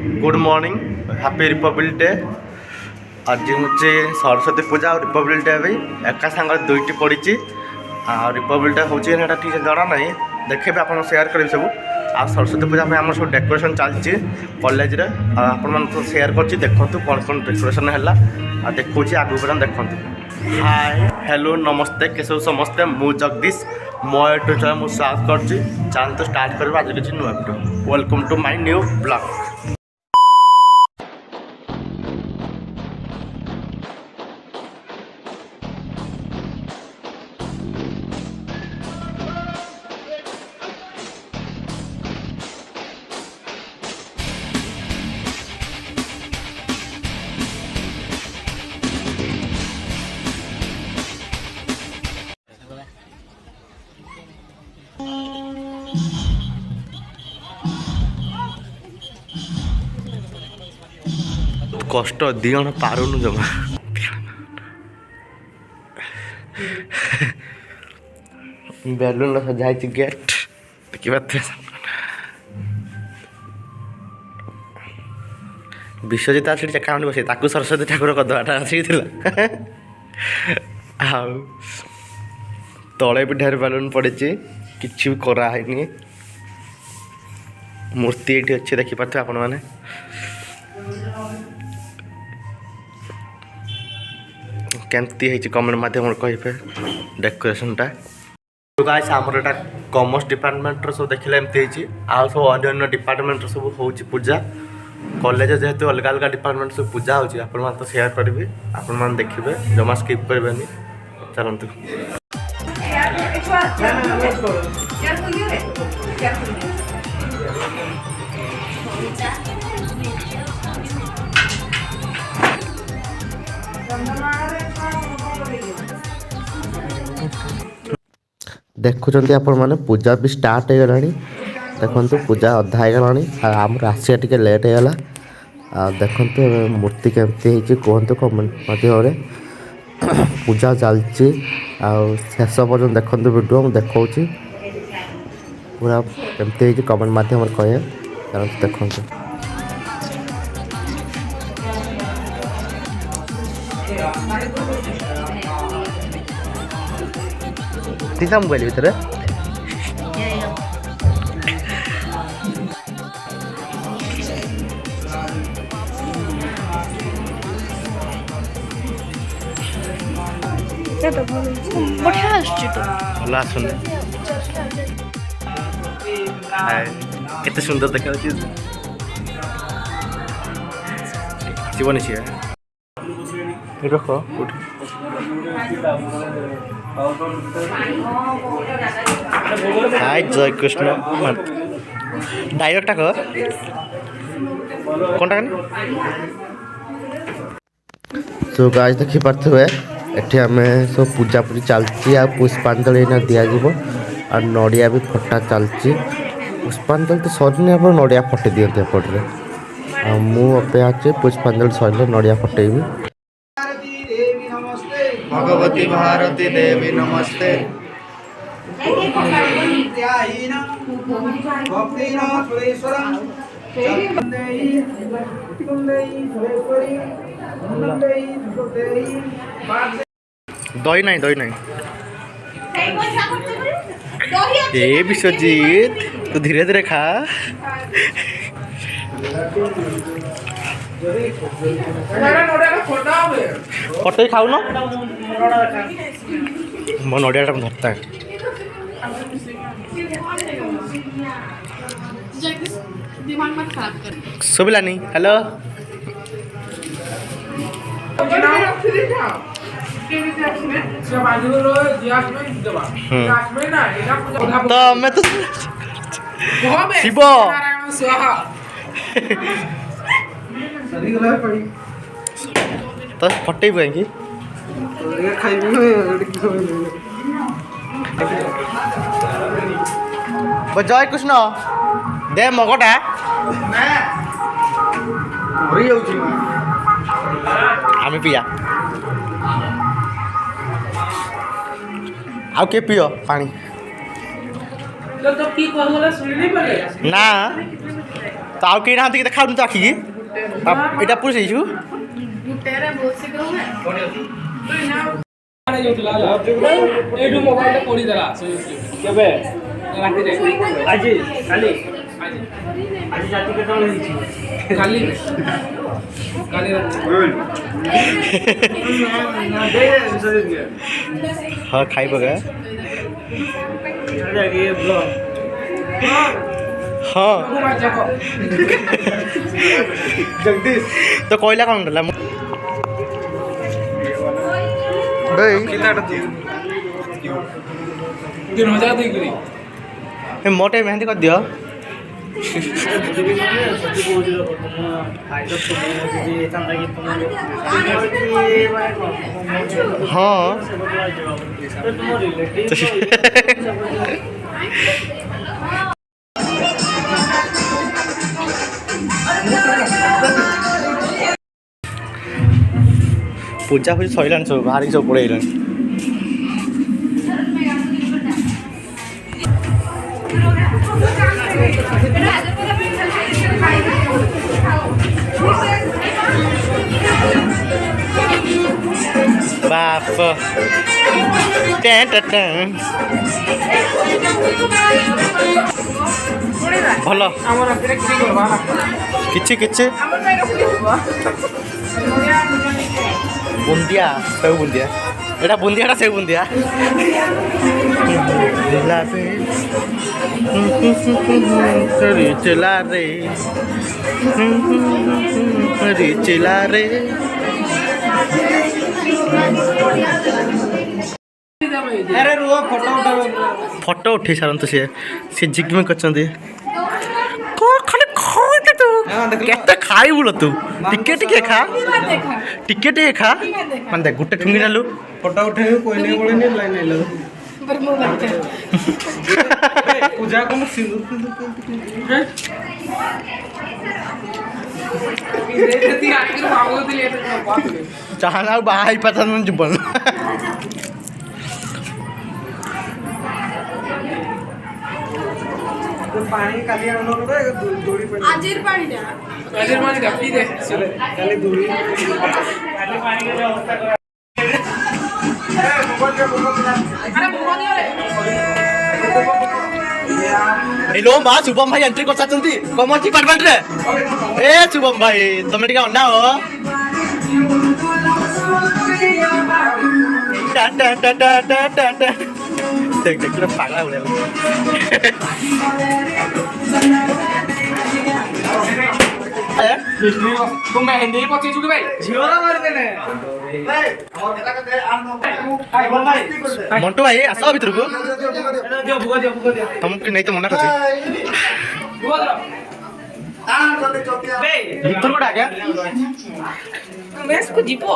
Good morning happy Republic day. आज मुझे सरस्वती पूजा और रिपब्लिक डे भी एका सांगे दुईटी पड़ी। रिपब्लिक डे हूँ ठीक जना ना देखे आप सेयार करेंगे सब। आ सरस्वती पूजा में आम सब डेकोरेशन चलती कॉलेज रे आपण तो सेयार कर देखूँ कौन कौन डेकोरेशन है देखा आगू पर देखूँ। हाय हेलो नमस्ते कैसे समस्ते मु जगदीश मो यूट्यूब चैनल मुझे स्वागत कर चैनल तो स्टार्ट कर आज किसी नुआ video. Welcome to my new blog. कष्ट दिण पारुनु जमा बेलून सजाई गेट देखिए विश्वजित आस चेका बस ताकू सरस्वती ठाकुर कदवाटा आसिक तले भी ढेर बेलून पड़ी किसी भी करानी मूर्ति ये अच्छी देखिपे आपण मैंने केमती कमेंट मध्यम कहे डेकोरेशनटा। गाइस आमर एटा कॉमर्स डिपार्टमेंट सब देखिले एमती आउ सब अन्य डिपार्टमेंट सब हो पूजा कॉलेज जेहेतु अलग अलग डिपार्टमेंट सब पूजा हो आप तो शेयर करेंगे आपण देखिए जमा स्किप करेंगे। चलतु देखुं आपण मैंने पूजा भी स्टार्ट हो गला देखु पूजा अधा हो आम आसिया टे लेट होगा देखु मूर्ति केमती कहतु कमेंट मध्यम पूजा चलती शेष पर्यटन देखु वीडियो मुझे देखा पूरा केमती कमेंट मध्यम कहे देखु तीसरा मोबाइल भीतर भल आसन केते सुंदर देखा जीवन सी रख हाय जय कृष्ण डायरेक्टा कह कौन तो गाइस देखी पारे एठी आमे सब पूजा पूजी चलती आ पुष्पांजलि दिज्व आ नड़िया भी फटा चलती पुष्पांजलि तो सर आप नड़िया फटे दिखते एपटे मुझे अच्छे पुष्पांजलि सर नड़िया फटेबी। भगवती भारती देवी नमस्ते। दही नहीं ए विश्वजीत तू धीरे धीरे खा फटे खाऊ न मो नड़िया धरता है सुबिलानी हेलो तो मैं तो शिव तो फटे कहीं जय कृष्ण दे मगटा आम पिया आउ के पियो पानी ना ତ ଆଉ କେହି ନାହାନ୍ତି କି ଦେଖାଉନି ତ ଆଖିକି ଏଇଟା ପୁରୀ ଯାଇଛୁ ଏଇଠୁ ମୋବାଇଲଟା ପଡ଼ିଦେଲା କେବେ ରାତିରେ ଆଜି କାଲି ଆଜି ରାତି କେତେବେଳେ ହେଇଛି କାଲି କାଲି ହଁ ଖାଇ ପକା ହଁ ଜଗଦୀଶ ତ କହିଲା କ'ଣ ହେଲା ଭାଇ 3000 ଦେଇକିରି ମୋ ଟେ ମେହେନ୍ଦି କରିଦିଅ ହଁ ପୂଜା ଫୁଜି ସରିଲାଣି ସବୁ ବାହାରିକି ସବୁ ପଳେଇଲାଣି ବାପ ଭଲ କିଛି କିଛି ବୁନ୍ଦିଆ ସେଉ ବୁନ୍ଦିଆ ଏଇଟା ବୁନ୍ଦିଆଟା ସେଉ ବୁନ୍ଦିଆ ଚିଲା ରେ ଫଟୋ ଉଠେଇ ସାରନ୍ତୁ ସିଏ ଜିଗମିଗ କରିଛନ୍ତି କେତେ ଖାଇବୁ ଲୋ ତୁ ଟିକେ ଟିକେ ଖା ଟିକେ ଟିକେ ଖା ମାନେ ଦେଖ ଗୋଟେ ଠୁଙ୍ଗି ନେଲୁ ଫଟୋ ଉଠେଇବୁ କହିଲେ ପଳେଇନି ଲାଇନ ଆଇଲା ପୂଜା କଣ ଚାହାନ ଆଉ ବାହା ହେଇପାରିଥାନ୍ତୁ ଜୀବନ ପାଣି କାଲି ଦୋଳି ଆଜିର ପାଣିଟା ପି ଦେ କାଲି ଦୋଳି हेलो माँ शुभम भाई एंट्री कर सकते कॉमर्स डिपार्टमेंट रे ए शुभम भाई तुम टिके अन्ना हो टा टा टा टा टा टा टा देख देख पूरा पागल हो गया तुम मेहंदी पचे चुके भाई झियोरा मार देने मंटू भाई आस भीतर को तुमको नहीं तो मना कर भीतर को आगे मेस को जीपो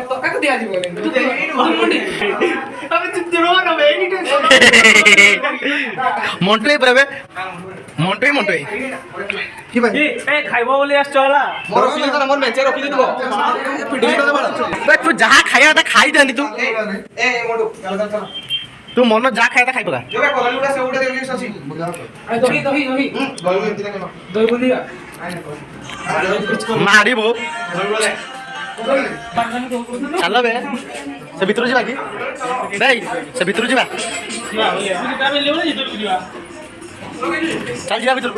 तो का दिया जीवो अबे तू देवा ना बे एनी टेंशन मंटू भाई परबे मंटू भाई की भाई ए खाइबो बोली आस चला मोर रखिले तो मोर मेंचे रखिले तो पिडी तो बड़ बे तू जहां खाया था खाई देनी तू ए मोटू चल चल चल तू मन जहां खाया था खाई पका जो बे कोला लुडा से उडे देली ससी अरे दही दही दही दही इतना के दही बुंदिया मारिबो चलो बे से भीतर जीवा की नहीं से भीतर जीवा चल जीवा भीतर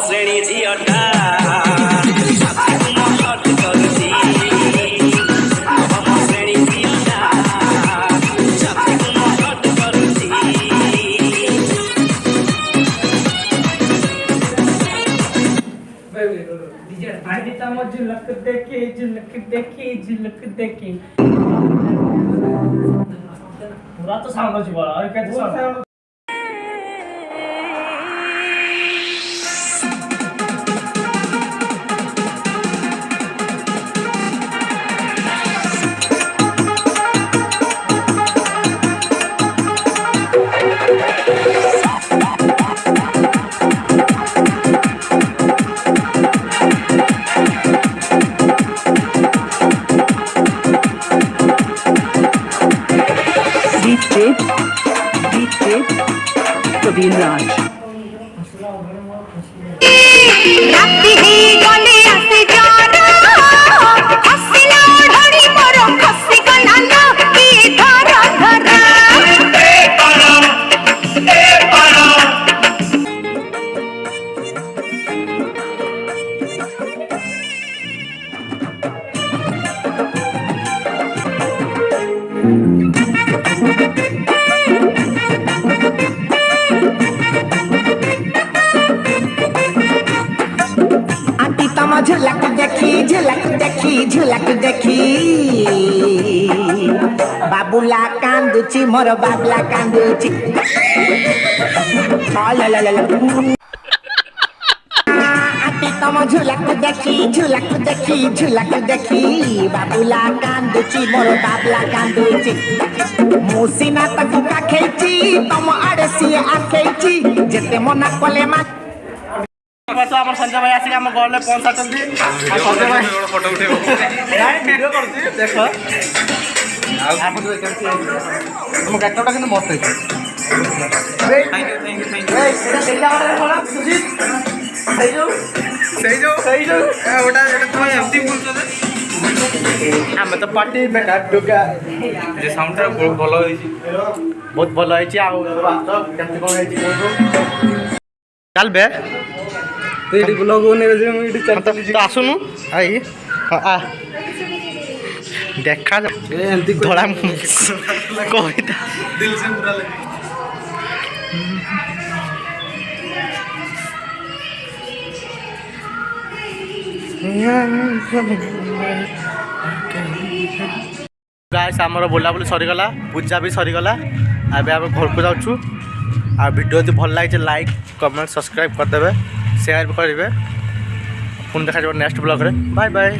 श्रेणी झीटा झलक देखी झलक देखी झलक देखी पूरा तो साउंड अछि बड़ा और क्या साउंड मेरी नाच राती ही गले आसे जाना हसिला ढड़ी मोर खसी गला ना की धरा धरा आंटी तम झलक देखी झलक देखी बाबुला कांदुची मोर बाबला कांदुची आंटी तम झलक देखी बाबुला कांदुची मोर बाबला कांदुची मुसिना ताकू काखेची तम आड़े सिए आखेची जेते मना कले मा আমার সঞ্জয় ভাই আসিକି ଆମ ଘରେ ପହଞ୍ଚାଛନ୍ତି ଆଉ ସଞ୍ଜୟ ଭାଇ ଫଟୋ ଉଠେଇବ ନାଇଁ ଭିଡ଼ିଓ କରୁଛି ଦେଖ ଆଉ ତମ ଗେଟଅପ୍ଟା କିନ୍ତୁ ମସ୍ତ ହେଇଛି ଆମେ ତ ପାର୍ଟି ମେକଅପ୍ ଡୁଗା ଯେ ସାଉଣ୍ଡଟା ବହୁତ ଭଲ ହେଇଛି ବହୁତ ଭଲ ହେଇଛି ଆଉ କେମିତି କ'ଣ ହେଇଛି କୁହନ୍ତୁ ଚାଲବେ ତୁ ଏଠି ବ୍ଲଗ୍ ବନେଇବେ ଯେ ମୁଁ ଏଠି ଚାଲି ତ ଆସୁନୁ ଆଇ ଆ ଦେଖା ଏମିତି ଧଳା କଇଟା ଦିଲ ସେ ପୁରା ଗାଇସ୍ ଆମର ବୁଲାବୁଲି ସରିଗଲା ପୂଜା ବି ସରିଗଲା ଏବେ ଆମେ ଘରକୁ ଯାଉଛୁ ଆଉ ଭିଡ଼ିଓ ଯଦି ଭଲ ଲାଗିଛି ଲାଇକ୍ କମେଣ୍ଟ ସବସ୍କ୍ରାଇବ୍ କରିଦେବେ ସେୟାର ବି କରିବେ ପୁଣି ଦେଖାଯିବ ନେକ୍ସଟ ବ୍ଲଗ୍ରେ ବାଏ ବାଏ।